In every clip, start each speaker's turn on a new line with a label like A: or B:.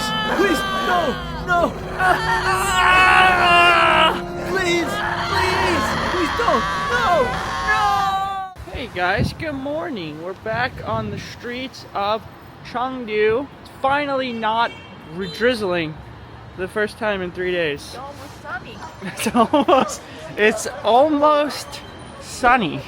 A: Please, please, no, no. Please, please don't. No, no. Hey guys, good morning. We're back on the streets of Chengdu. It's finally not drizzling for the first time in 3 days.
B: It's almost sunny.
A: It's almost sunny,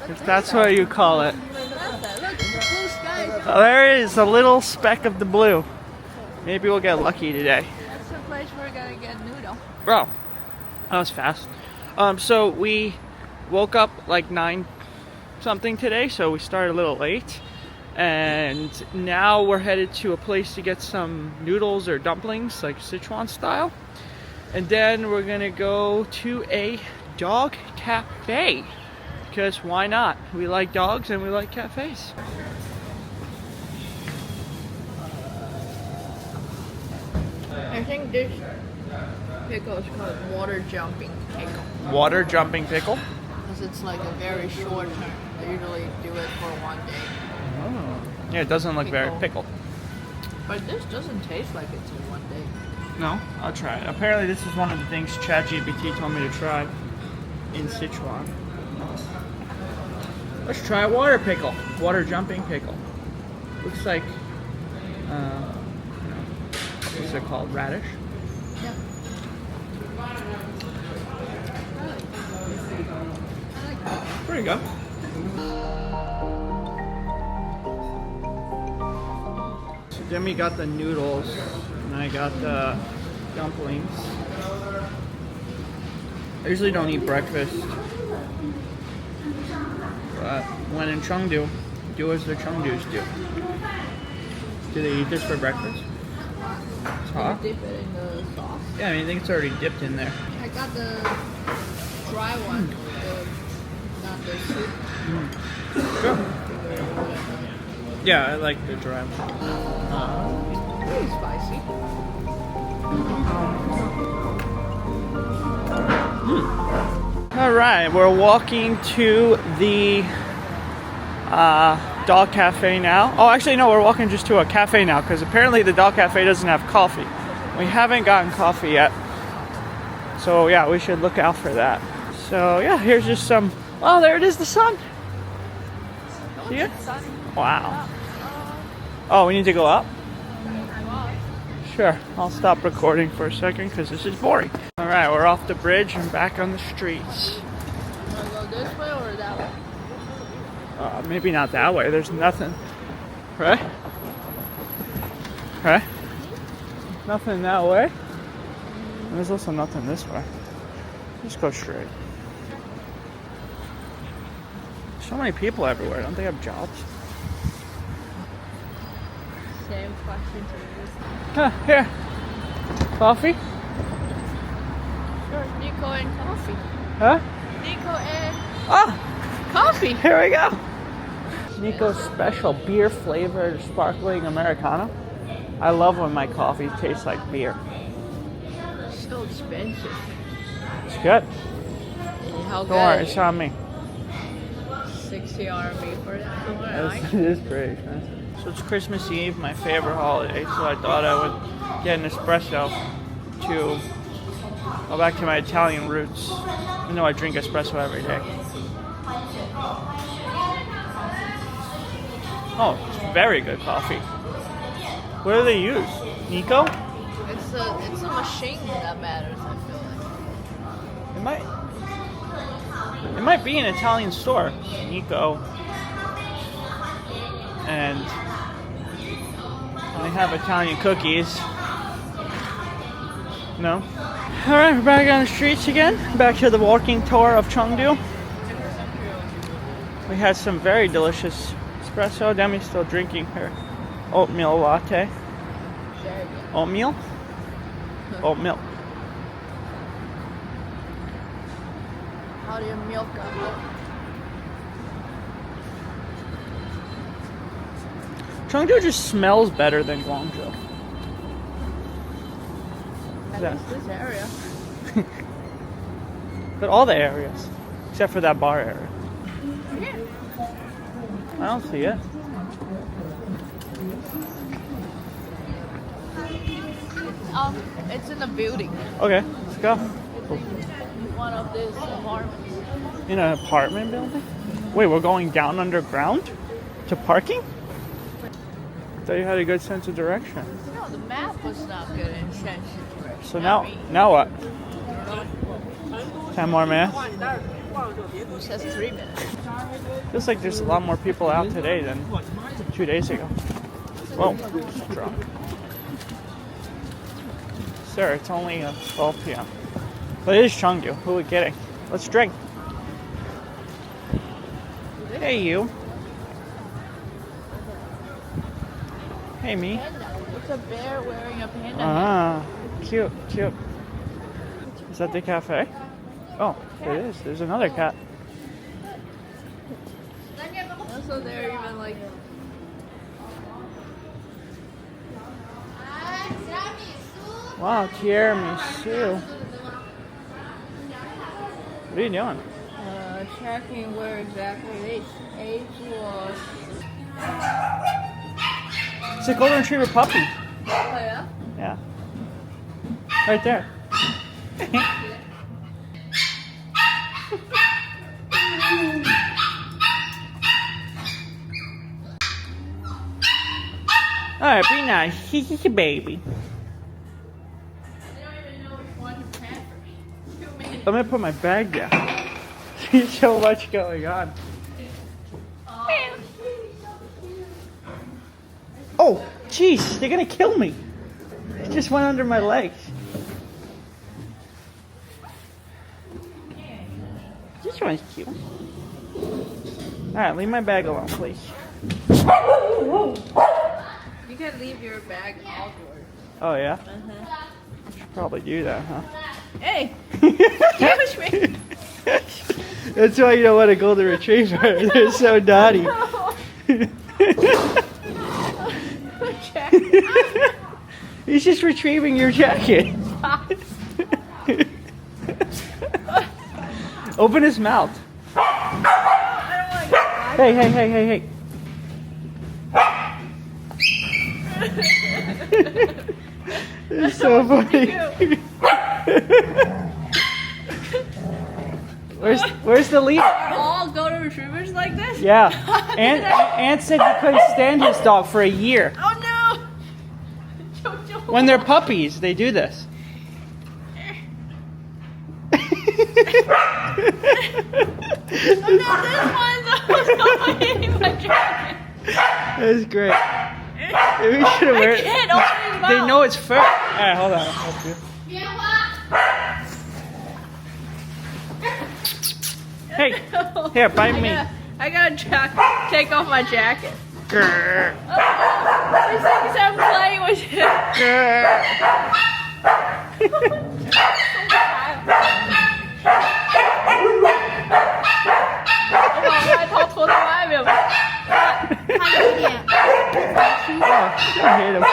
A: if that's what you call it.
B: Look, blue sky.
A: There is a little speck of the blue. Maybe we'll get lucky today.
B: That's the place we're gonna get noodle.
A: Bro, that was fast. So we woke up like 9 something today, so we started a little late. And now we're headed to a place to get some noodles or dumplings, like Sichuan style. And then we're gonna go to a dog cafe, because why not? We like dogs and we like cafes.
B: I think this pickle is called water jumping pickle.
A: Water jumping pickle?
B: Because it's like a very short term. They usually do it for 1 day.
A: Oh. Yeah, it doesn't look very pickled.
B: But this doesn't taste like it's a 1 day.
A: No, I'll try it. Apparently this is one of the things ChatGPT told me to try in Sichuan. Let's try water pickle. Water jumping pickle. Looks like, what's it called? Radish?
B: Yeah.
A: Pretty good. So Demi got the noodles and I got the dumplings. I usually don't eat breakfast, but when in Chengdu, do as the Chengdus do. Do they eat this for breakfast? It's hot?
B: Dip it in the sauce.
A: Yeah, I mean, I think it's already dipped in there.
B: I got the dry one, not the soup.
A: Sure. Yeah, I like the dry one.
B: Very spicy.
A: Alright, we're walking to the dog cafe now. Oh, actually, no, we're walking just to a cafe now because apparently the dog cafe doesn't have coffee. We haven't gotten coffee yet. So, yeah, we should look out for that. So, yeah, here's just some. Oh, there it is, the sun. See it? Wow. Oh, we need to go up? Sure, I'll stop recording for a second because this is boring. Alright, we're off the bridge and back on the streets.
B: Want to go this way or that way?
A: Maybe not that way, there's nothing. Right? Right? Nothing that way. And there's also nothing this way. Just go straight. So many people everywhere, don't they have jobs?
B: Same question to you.
A: Huh, here. Coffee?
B: Sure, Nico and coffee.
A: Huh?
B: Nico and
A: Ah!
B: coffee.
A: Here we go. Nico's special beer flavored sparkling Americano. I love when my coffee tastes like beer.
B: So expensive.
A: It's good.
B: How
A: Don't worry,
B: good?
A: it's on me.
B: 60 RMB for that.
A: It is pretty expensive. So it's Christmas Eve, my favorite holiday, so I thought I would get an espresso to go back to my Italian roots. Even though I drink espresso every day. Oh, it's very good coffee. What do they use? Nico?
B: It's a machine that matters, I feel like.
A: It might be an Italian store. Nico. And they have Italian cookies. No? Alright, we're back on the streets again. Back to the walking tour of Chengdu. We had some very delicious espresso. Demi's still drinking her oatmeal latte. Oatmeal? Oat milk.
B: How do you milk a goat?
A: Chengdu just smells better than Guangzhou.
B: At least this area.
A: But all the areas, except for that bar area.
B: Yeah.
A: I don't see it.
B: It's in a building.
A: Okay, let's go.
B: One of these apartments.
A: In an apartment building? Wait, we're going down underground? To parking? I thought you had a good sense of direction.
B: No, the map was not good in sense of direction.
A: So now what? 10 more minutes?
B: It says 3 minutes.
A: Feels like there's a lot more people out today than 2 days ago. Whoa, just drunk. Sir, it's only 12 p.m. But it is Chengdu. Who are we kidding? Let's drink. Hey, you. Hey, me.
B: It's a bear wearing a panda.
A: Ah, cute, cute. Is that the cafe? Oh, it is. There's another cat.
B: Also, they're even like.
A: Wow, tiramisu. What are you doing?
B: Checking where exactly its age was.
A: It's a golden retriever puppy.
B: Oh, yeah?
A: Yeah. Right there. Alright, be nice. He's a baby.
B: They don't even know which one to pamper.
A: Let me put my bag down. There's so much going on. Oh, jeez, they're gonna kill me. It just went under my legs. This one's cute. Alright, leave my bag alone, please.
B: You can leave your bag outdoors.
A: Oh, yeah? Should probably do that, huh?
B: Hey! Excuse me!
A: That's why you don't want a golden retriever. They're so naughty. He's just retrieving your jacket. Open his mouth. Hey, hey, hey, hey, hey. It's so funny. Where's the leader?
B: All golden retrievers like this?
A: Yeah. Ant said he couldn't stand his dog for a year.
B: Oh no!
A: When they're puppies, they do this.
B: Oh no, this one's almost going in my jacket.
A: That's great. Maybe we should have wear it.
B: Can't open his mouth.
A: They know it's fur. Alright, hold on. I'll help you. Hey, here, bite me.
B: I gotta take off my jacket.
A: Grr.
B: He thinks I'm playing with him.
A: Grr. Oh, I hate him.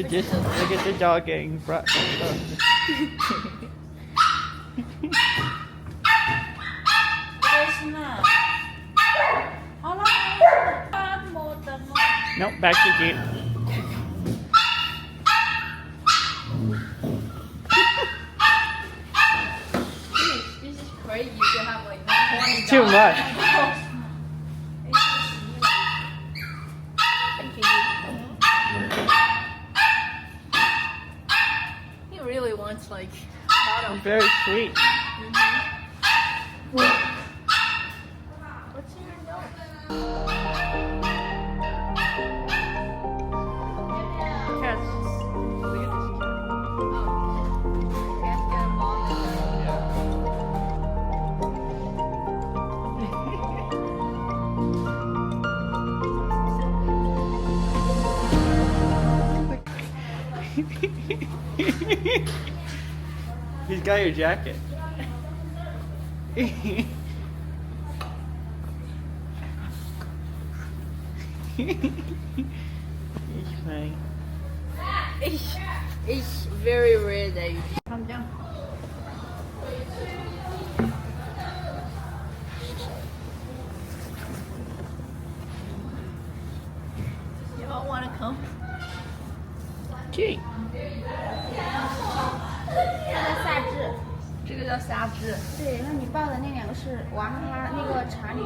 A: Look at the dog getting brought. Nope, back to gate.
B: This is crazy. You can have like 20
A: Too much.
B: He really wants like
A: Very sweet.
B: What's in your nose?
A: Cats. Look at this cat.
B: Can't get a mom and
A: He's got your jacket. It's funny.
B: It's very rare that you calm down. You all want to come?
A: Okay.
B: 这个叫虾汁。
C: 对，那你抱的那两个是娃哈哈，那个查理，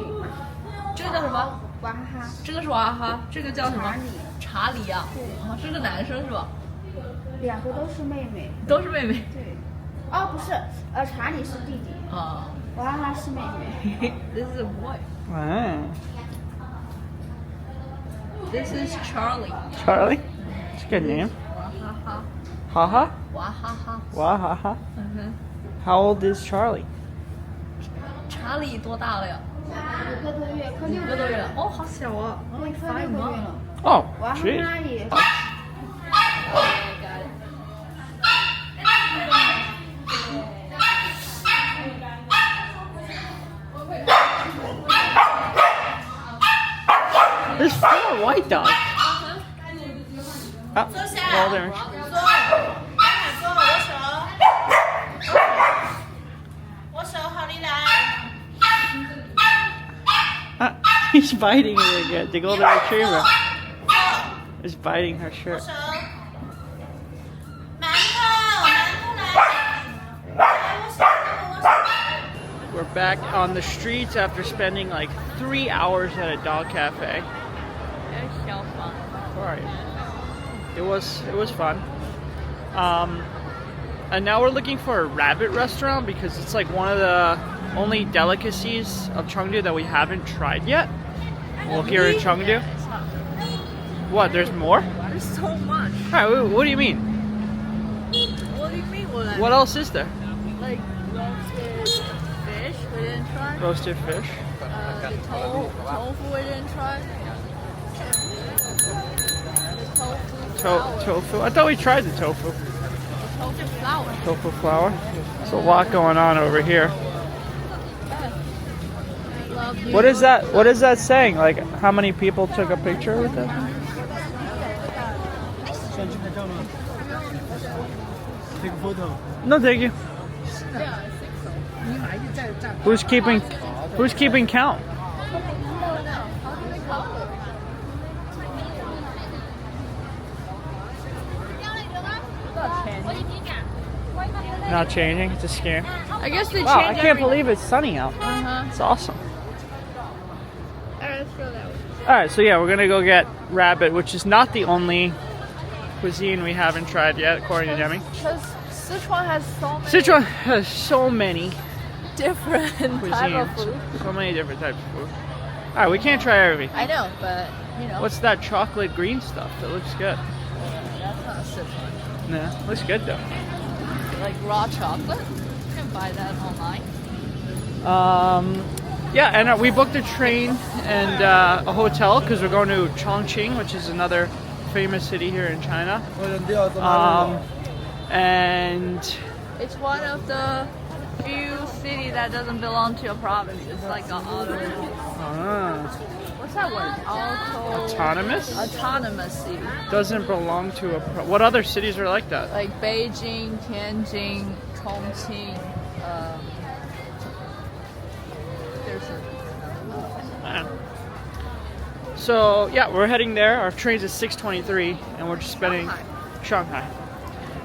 B: 这个叫什么？
C: 娃哈哈。
B: 这个是娃哈哈，这个叫什么？
C: 查理。
B: 查理啊。
C: 对。
B: 哦，是个男生是吧？
C: 两个都是妹妹。
B: 都是妹妹。
C: 对。哦，不是，查理是弟弟，
B: 啊。
C: 娃哈哈是妹妹。
B: This is a boy.
A: Wow.
B: This is Charlie.
A: Charlie? It's a good name.
B: 娃哈哈。
A: Haha?
B: 娃哈哈。
A: Wahaha.
B: 嗯哼。
A: How old is Charlie?
B: 查理多大了呀
C: 5个多月，快6
B: ？5个多月了。哦，好小啊。
C: 对，快6个月了。
A: Oh,
C: 娃哈
A: geez.
C: 哈也。
A: There's 4 white dogs. Oh, well, there. He's biting it again. The golden retriever is biting her shirt. We're back on the streets after spending like 3 hours at a dog cafe. Alright. It was fun. And now we're looking for a rabbit restaurant because it's like one of the only delicacies of Chengdu that we haven't tried yet. Well, here in Chengdu. What? There's more?
B: There's so much.
A: Alright, what do you mean?
B: What do you mean?
A: What else is there?
B: Like roasted fish, we didn't try.
A: Roasted fish.
B: The tofu, we didn't try. The tofu.
A: Tofu. I thought we tried the tofu.
B: Tofu flour.
A: Tofu flour. There's a lot going on over here. What is that? What is that saying? Like, how many people took a picture with it?
D: Take a photo.
A: No, thank you. Who's keeping count? Not changing. It's a scam.
B: I guess they
A: Wow, I
B: changed
A: can't believe it's sunny out.
B: Uh-huh.
A: It's awesome.
B: Alright, let's go that way.
A: Alright, so yeah, we're gonna go get rabbit, which is not the only cuisine we haven't tried yet, according to Demi.
B: Because Sichuan has so many
A: Sichuan has so many
B: different type of food.
A: cuisines. So many different types of food. Alright, we can't try everything.
B: I know, but you know.
A: What's that chocolate green stuff? That looks good.
B: That's not Sichuan.
A: Nah, looks good though.
B: Like raw chocolate. You can buy that online.
A: Yeah, and we booked a train and a hotel because we're going to Chongqing, which is another famous city here in China. And
B: It's one of the few cities that doesn't belong to a province. It's like an what's that word?
A: autonomous
B: Autonomous city.
A: doesn't belong to a. What other cities are like that?
B: Like Beijing, Tianjin, Chongqing. There's
A: Man. So yeah, we're heading there. Our train's at 6:23, and we're just spending Shanghai.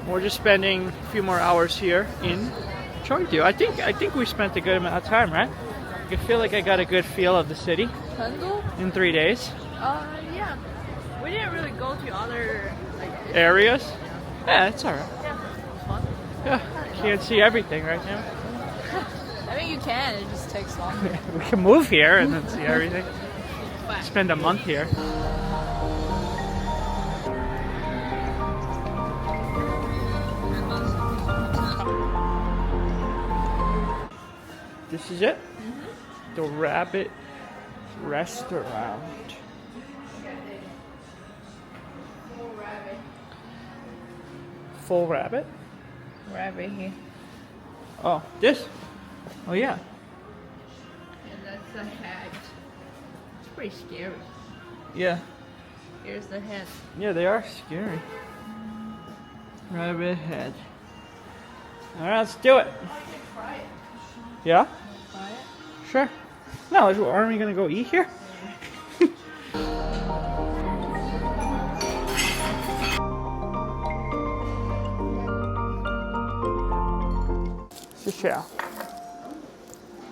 A: We're just spending a few more hours here in Chengdu. I think we spent a good amount of time, right? I feel like I got a good feel of the city
B: Chengdu?
A: in 3 days.
B: Yeah. We didn't really go to other like
A: Areas? Yeah, it's alright.
B: Yeah, it was fun.
A: Yeah, can't see everything right now.
B: I mean, you can. It just takes longer.
A: We can move here and then see everything. Spend a month here. This is it? The Rabbit Restaurant. Full rabbit?
B: Rabbit here.
A: Oh, this? Oh yeah.
B: And that's a hat. It's pretty scary.
A: Yeah.
B: Here's the head.
A: Yeah, they are scary. Rabbit head. Alright, let's do it. Yeah?
B: Try it.
A: Sure. No, aren't we gonna go eat here? Sichuan.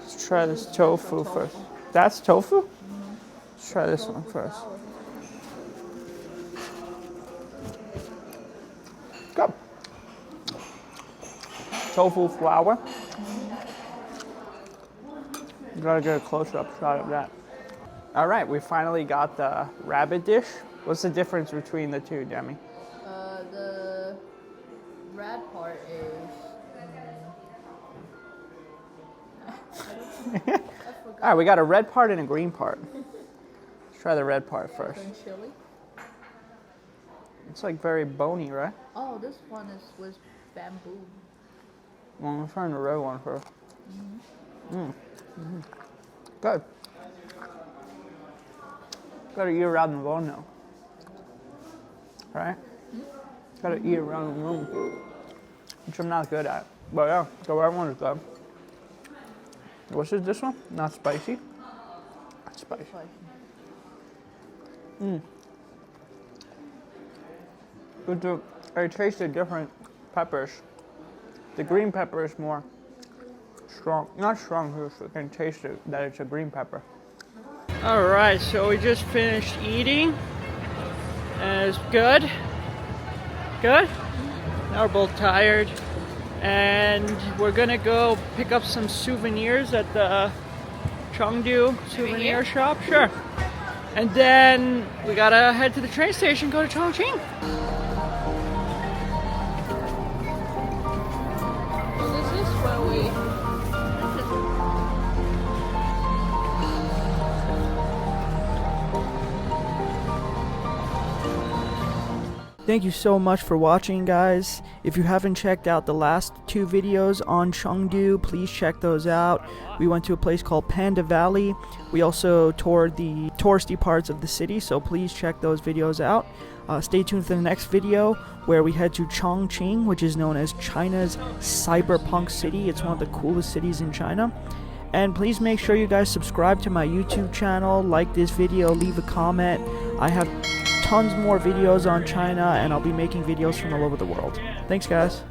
A: Let's try this tofu first. That's tofu? Let's try this one first. Good. Tofu flour. You gotta get a close-up shot of that. All right, we finally got the rabbit dish. What's the difference between the two, Demi?
B: The red part is.
A: All right, we got a red part and a green part. Let's try the red part first.
B: And chili.
A: It's like very bony, right?
B: Oh, this one is with bamboo.
A: Well, I'm trying the red one first. Good. Gotta eat around the bone now. Right? Gotta eat around the bone. Which I'm not good at. But yeah, the red one is good. What's this one? Not spicy? Not spicy. But I tasted different peppers. The green pepper is more strong. Not strong, you can taste it, that it's a green pepper. Alright, so we just finished eating. And it's good. Good? Now we're both tired. And we're gonna go pick up some souvenirs at the Chengdu souvenir shop. Sure. And then we gotta head to the train station, go to Chongqing.
B: This is where we.
A: Thank you so much for watching, guys. If you haven't checked out the last 2 videos on Chengdu, please check those out. We went to a place called Panda Valley. We also toured the touristy parts of the city, so please check those videos out. Stay tuned for the next video where we head to Chongqing, which is known as China's cyberpunk city. It's one of the coolest cities in China. And please make sure you guys subscribe to my YouTube channel, like this video, leave a comment. I have tons more videos on China, and I'll be making videos from all over the world. Thanks, guys.